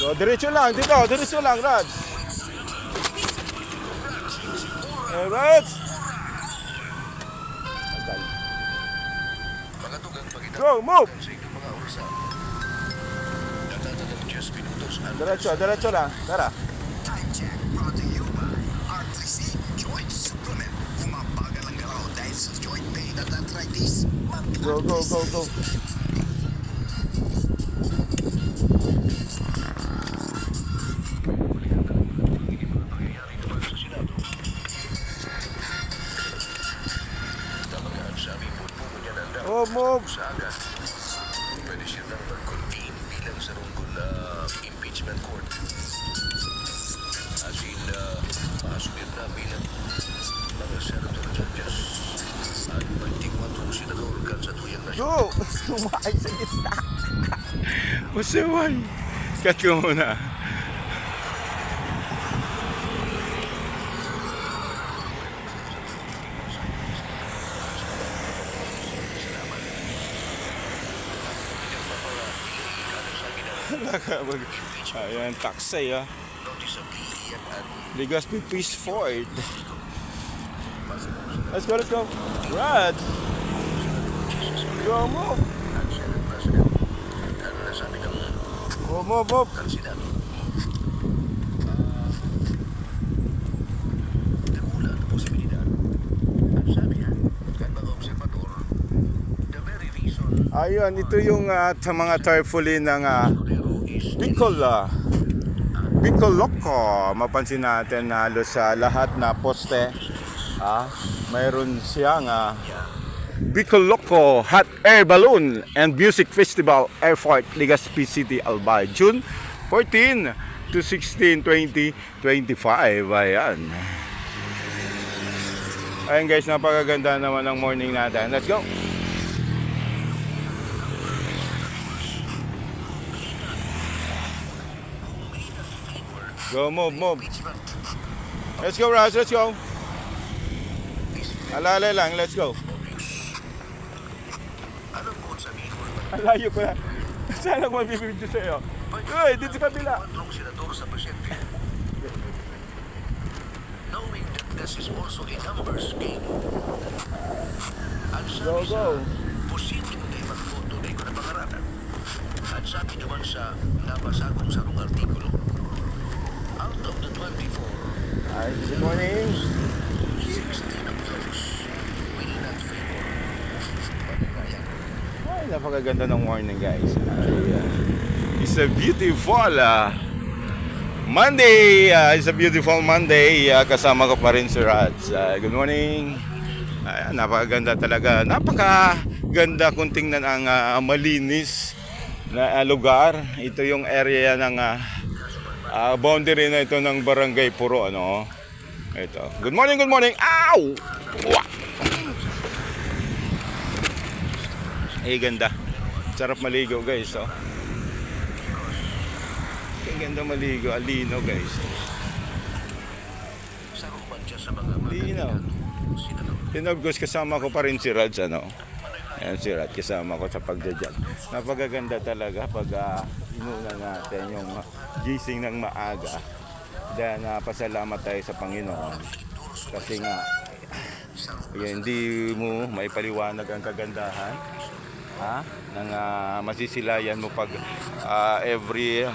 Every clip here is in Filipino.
So, diretso lang, dito, diretso lang, Raj. Raj! Go, move! Diretso, diretso lang, tara. Time check brought to you by Artrisate Joint Supplement. Umabagal ang galaw dahil sa joint pain at arthritis. Go, go, go, go. Oh, move! Pwede siya nang mag-convene bilang sa rungkol na impeachment court. As in, makasubir na bilang mga senator at judges at 24 senador kansatuyan na siya. Go! Tumakay sa gitna. Masaway. Cut ko muna. Ayan, taksay ah. Legazpi Peace Fort. Let's go, let's go. Rad. Go, move. Go, move, move. Ayun, ito yung sa mga tarpaulin ng Bicol Loco. Mapansin natin na halos sa lahat na poste mayroon siyang Bicol Loco Hot Air Balloon and Music Festival Airport Legazpi City, Albay, June 14 to 16, 2025. Ayan. Ayan guys, napakaganda naman ng morning natin. Let's go! Go, move, move. Let's go, Raz, let's go. Alala lang, let's go. Alayo ko na. Saan ako magbibidyo sa'yo? Uy, dito sa kabila. Knowing that this is also a numbers game. Go, go. Posibleng kayo magboto na ikaw na pangaratan. At sabi naman sa nabasa kong sarong artikulo, out of the 24, Hi, good morning. 16 of those will not favor Panagayan. Ay, napakaganda ng morning guys. It's a beautiful Monday. It's a beautiful Monday. Kasama ko pa rin si Raj. Good morning. Napakaganda talaga. Napakaganda kung tingnan ang malinis na lugar. Ito yung area ng boundary na ito ng Barangay Puro, ano. Ito. Good morning, good morning. Ow! Wah! Eh, ganda. Sarap maligo, guys, oh. Ganda maligo, alino, guys. Linaw. Tinagos, kasama ko pa rin si Raj, ano. Ayan si Raj, kasama ko sa pagdadyan. Napakaganda talaga pag inuna natin yung gising ng maaga. Dahil pasalamat tayo sa Panginoon. Kasi nga, hindi mo maipaliwanag ang kagandahan ng masisilayan mo pag every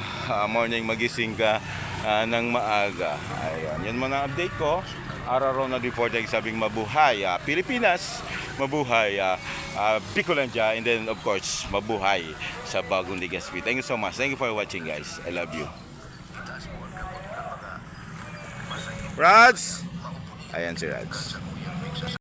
morning magising ka ng maaga. Ayun, yun muna update ko. Araw na report ay sabing mabuhay Pilipinas, mabuhay Bicolandia, and then of course mabuhay sa bagong Legazpi. Thank you so much. Thank you for watching, guys. I love you. Raj! Ayan si Raj.